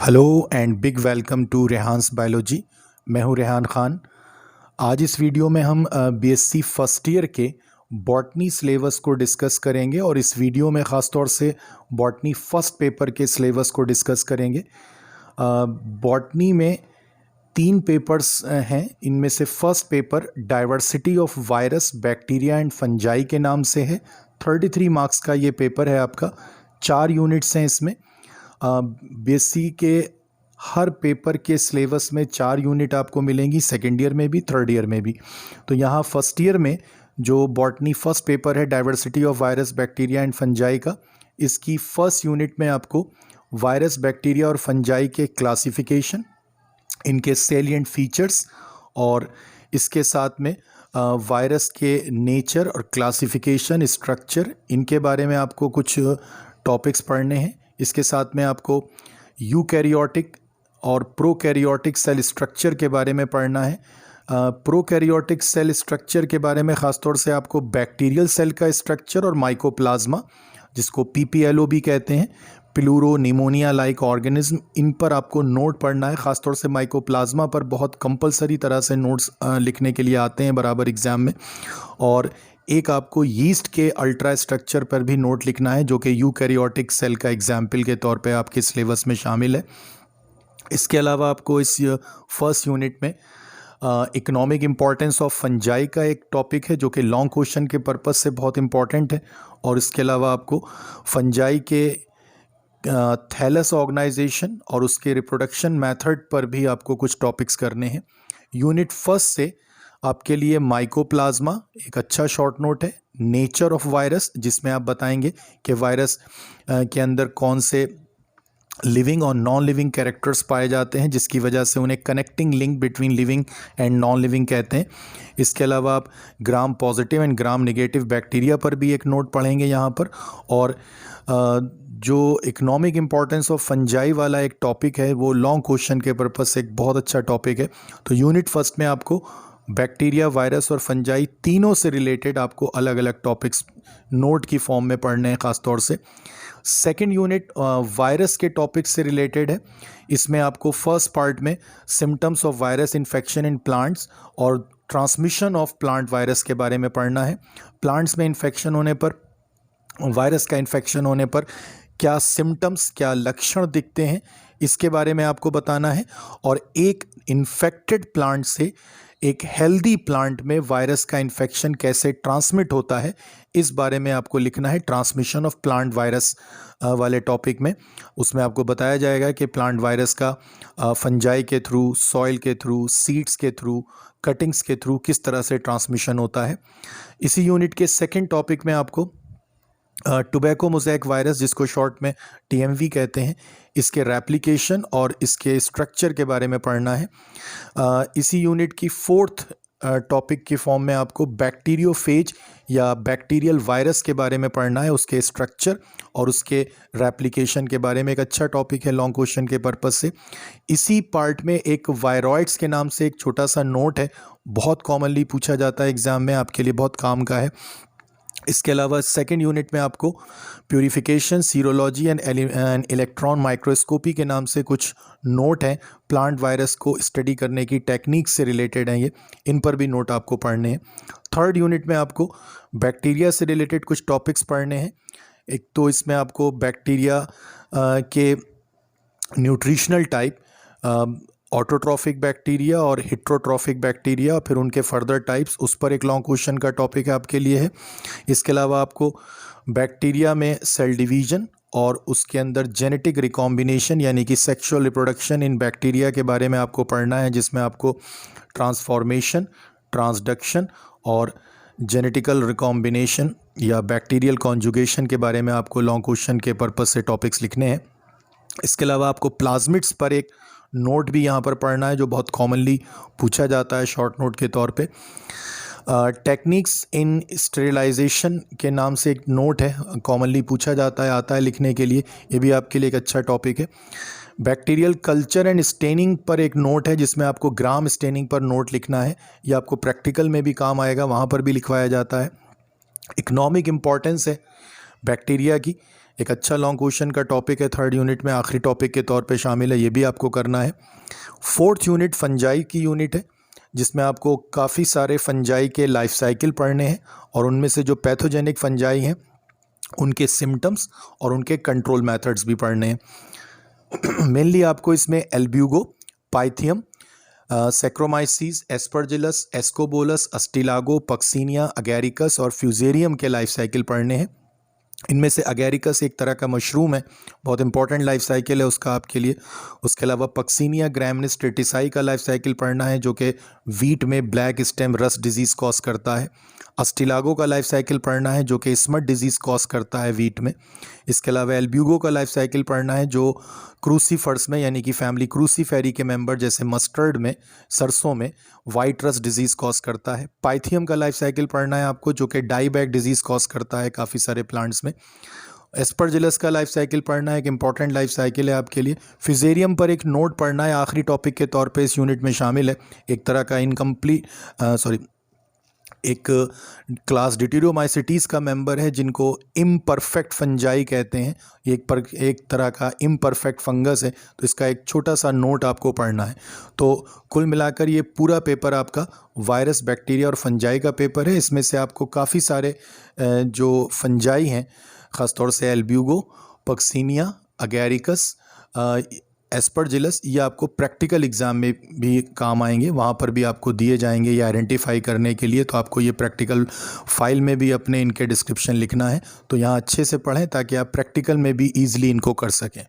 Hello and big welcome to Rehan's biology. मैं हूं रेहान खान। आज इस वीडियो में हम बीएससी फर्स्ट ईयर के बॉटनी सिलेबस को डिस्कस करेंगे और इस वीडियो में ख़ास तौर से बॉटनी फर्स्ट पेपर के सिलेबस को डिस्कस करेंगे। बॉटनी में 3 पेपर्स हैं। इनमें से first paper diversity of virus bacteria and fungi के नाम से है। 33 मार्क्स का ये पेपर है आपका। 4 यूनिट्स हैं इसमें। बीएससी के हर पेपर के सिलेबस में 4 यूनिट आपको मिलेंगी, सेकेंड ईयर में भी, थर्ड ईयर में भी। तो यहाँ फर्स्ट ईयर में जो बॉटनी फर्स्ट पेपर है diversity of virus bacteria and fungi का, इसकी फर्स्ट यूनिट में आपको वायरस बैक्टीरिया और फंजाई के क्लासिफिकेशन, इनके सेलिएंट फीचर्स और इसके साथ में वायरस के नेचर और क्लासिफिकेशन स्ट्रक्चर, इनके बारे में आपको कुछ टॉपिक्स पढ़ने हैं। इसके साथ में आपको यूकैरियोटिक और प्रोकैरियोटिक सेल स्ट्रक्चर के बारे में पढ़ना है। प्रोकैरियोटिक सेल स्ट्रक्चर के बारे में ख़ासतौर से आपको बैक्टीरियल सेल का स्ट्रक्चर और माइकोप्लाज्मा, जिसको पीपीएलओ भी कहते हैं, प्लूरो निमोनिया लाइक ऑर्गेनिज्म, इन पर आपको नोट पढ़ना है। ख़ासतौर से माइकोप्लाज्मा पर बहुत कंपलसरी तरह से नोट्स लिखने के लिए आते हैं बराबर एग्ज़ाम में। और एक आपको यीस्ट के अल्ट्रा स्ट्रक्चर पर भी नोट लिखना है, जो कि यूकैरियोटिक सेल का एग्जाम्पल के तौर पे आपके सिलेबस में शामिल है। इसके अलावा आपको इस फर्स्ट यूनिट में इकोनॉमिक इम्पॉर्टेंस ऑफ फंजाई का एक टॉपिक है, जो कि लॉन्ग क्वेश्चन के पर्पस से बहुत इंपॉर्टेंट है। और इसके अलावा आपको फंजाई के थैलस ऑर्गेनाइजेशन और उसके रिप्रोडक्शन मेथड पर भी आपको कुछ टॉपिक्स करने हैं। यूनिट फर्स्ट से आपके लिए माइकोप्लाज्मा एक अच्छा शॉर्ट नोट है। नेचर ऑफ वायरस, जिसमें आप बताएंगे कि वायरस के अंदर कौन से लिविंग और नॉन लिविंग कैरेक्टर्स पाए जाते हैं, जिसकी वजह से उन्हें connecting link between living and non living कहते हैं। इसके अलावा आप gram positive and gram negative bacteria पर भी एक नोट पढ़ेंगे यहाँ पर। और जो इकोनॉमिक इम्पॉर्टेंस ऑफ फंजाई वाला एक टॉपिक है, वो लॉन्ग क्वेश्चन के पर्पज से एक बहुत अच्छा टॉपिक है। तो यूनिट फर्स्ट में आपको बैक्टीरिया, वायरस और फंजाई तीनों से रिलेटेड आपको अलग अलग टॉपिक्स नोट की फॉर्म में पढ़ने हैं ख़ास तौर से। सेकेंड यूनिट वायरस के टॉपिक से रिलेटेड है। इसमें आपको फर्स्ट पार्ट में symptoms of virus infection in plants और ट्रांसमिशन ऑफ प्लांट वायरस के बारे में पढ़ना है। प्लांट्स में इन्फेक्शन होने पर, वायरस का इन्फेक्शन होने पर क्या सिम्टम्स, क्या लक्षण दिखते हैं, इसके बारे में आपको बताना है। और एक इन्फेक्टेड प्लांट से एक हेल्दी प्लांट में वायरस का इन्फेक्शन कैसे ट्रांसमिट होता है, इस बारे में आपको लिखना है। ट्रांसमिशन ऑफ प्लांट वायरस वाले टॉपिक में उसमें आपको बताया जाएगा कि प्लांट वायरस का फंजाई के थ्रू, सॉइल के थ्रू, सीड्स के थ्रू, कटिंग्स के थ्रू किस तरह से ट्रांसमिशन होता है। इसी यूनिट के सेकेंड टॉपिक में आपको टोबैको मोज़ेक वायरस, जिसको शॉर्ट में टीएमवी कहते हैं, इसके रेप्लिकेशन और इसके स्ट्रक्चर के बारे में पढ़ना है। इसी यूनिट की फोर्थ टॉपिक की फॉर्म में आपको बैक्टीरियोफेज या बैक्टीरियल वायरस के बारे में पढ़ना है, उसके स्ट्रक्चर और उसके रेप्लिकेशन के बारे में। एक अच्छा टॉपिक है लॉन्ग क्वेश्चन के पर्पस से। इसी पार्ट में एक वायरॉइड्स के नाम से एक छोटा सा नोट है, बहुत कॉमनली पूछा जाता है एग्जाम में, आपके लिए बहुत काम का है। इसके अलावा सेकेंड यूनिट में आपको purification, serology and electron microscopy के नाम से कुछ नोट हैं, प्लांट वायरस को स्टडी करने की टेक्निक से रिलेटेड हैं ये, इन पर भी नोट आपको पढ़ने हैं। थर्ड यूनिट में आपको बैक्टीरिया से रिलेटेड कुछ टॉपिक्स पढ़ने हैं। एक तो इसमें आपको बैक्टीरिया के न्यूट्रिशनल टाइप, ऑटोट्रॉफिक बैक्टीरिया और हिट्रोट्रॉफिक बैक्टीरिया, फिर उनके फर्दर टाइप्स, उस पर एक लॉन्ग क्वेश्चन का टॉपिक है आपके लिए है। इसके अलावा आपको बैक्टीरिया में सेल डिवीजन और उसके अंदर जेनेटिक रिकॉम्बिनेशन यानी कि सेक्सुअल रिप्रोडक्शन इन बैक्टीरिया के बारे में आपको पढ़ना है, जिसमें आपको ट्रांसफॉर्मेशन, ट्रांसडक्शन और जेनेटिकल रिकॉम्बिनेशन या बैक्टीरियल कॉन्जुगेशन के बारे में आपको लॉन्ग क्वेश्चन के पर्पज से टॉपिक्स लिखने हैं। इसके अलावा आपको प्लाज्मिड्स पर एक नोट भी यहाँ पर पढ़ना है, जो बहुत कॉमनली पूछा जाता है शॉर्ट नोट के तौर पे। टेक्निक्स इन स्टेरिलाइजेशन के नाम से एक नोट है, कॉमनली पूछा जाता है, आता है लिखने के लिए, ये भी आपके लिए एक अच्छा टॉपिक है। बैक्टीरियल कल्चर एंड स्टेनिंग पर एक नोट है, जिसमें आपको ग्राम स्टेनिंग पर नोट लिखना है, ये आपको प्रैक्टिकल में भी काम आएगा, वहाँ पर भी लिखवाया जाता है। इकोनॉमिक इम्पॉर्टेंस है बैक्टीरिया की, एक अच्छा लॉन्ग क्वेश्चन का टॉपिक है, थर्ड यूनिट में आखिरी टॉपिक के तौर पे शामिल है, ये भी आपको करना है। फोर्थ यूनिट फंजाई की यूनिट है, जिसमें आपको काफ़ी सारे फंजाई के लाइफ साइकिल पढ़ने हैं और उनमें से जो पैथोजेनिक फंजाई हैं उनके सिम्टम्स और उनके कंट्रोल मेथड्स भी पढ़ने हैं। मेनली आपको इसमें Albugo, Pythium, Saccharomyces, Aspergillus, Ascobolus, Ustilago, Puccinia, Agaricus और फ्यूजेरियम के लाइफ साइकिल पढ़ने हैं। इनमें से अगैरिकस एक तरह का मशरूम है, बहुत इंपॉर्टेंट लाइफ साइकिल है उसका आपके लिए। उसके अलावा पक्सीनिया ग्रैमिनिस ट्रेटिसाई का लाइफ साइकिल पढ़ना है, जो कि वीट में black stem rust disease cause करता है। अस्टिलागो का लाइफ साइकिल पढ़ना है, जो कि स्मट डिजीज़ कॉज करता है वीट में। इसके अलावा एल्ब्यूगो का लाइफ साइकिल पढ़ना है, जो क्रूसीफर्स में यानी कि फैमिली क्रूसीफेरी के मेंबर जैसे मस्टर्ड में, सरसों में वाइट रस्ट डिजीज़ कॉज करता है। पाइथियम का लाइफ साइकिल पढ़ना है आपको, जो कि डाईबैक डिजीज़ कॉज करता है काफ़ी सारे प्लांट्स में। एस्परजिलस का लाइफ साइकिल पढ़ना है, एक इंपॉर्टेंट लाइफ साइकिल है आपके लिए। फ्यूजेरियम पर एक नोट पढ़ना है, आखिरी टॉपिक के तौर पे इस यूनिट में शामिल है। एक तरह का एक क्लास डिटेरियोमाइसिटीज़ का मेंबर है, जिनको इम्परफेक्ट फंजाई कहते हैं। एक तरह का इम्परफेक्ट फंगस है, तो इसका एक छोटा सा नोट आपको पढ़ना है। तो कुल मिलाकर ये पूरा पेपर आपका वायरस, बैक्टीरिया और फंजाई का पेपर है। इसमें से आपको काफ़ी सारे जो फंजाई हैं, ख़ासतौर से एल्ब्यूगो, पक्सीनिया, अगैरिकस, एस्परजिलस, ये आपको प्रैक्टिकल एग्ज़ाम में भी काम आएंगे। वहाँ पर भी आपको दिए जाएंगे ये आइडेंटिफाई करने के लिए। तो आपको ये प्रैक्टिकल फाइल में भी अपने इनके डिस्क्रिप्शन लिखना है। तो यहाँ अच्छे से पढ़ें ताकि आप प्रैक्टिकल में भी ईज़िली इनको कर सकें।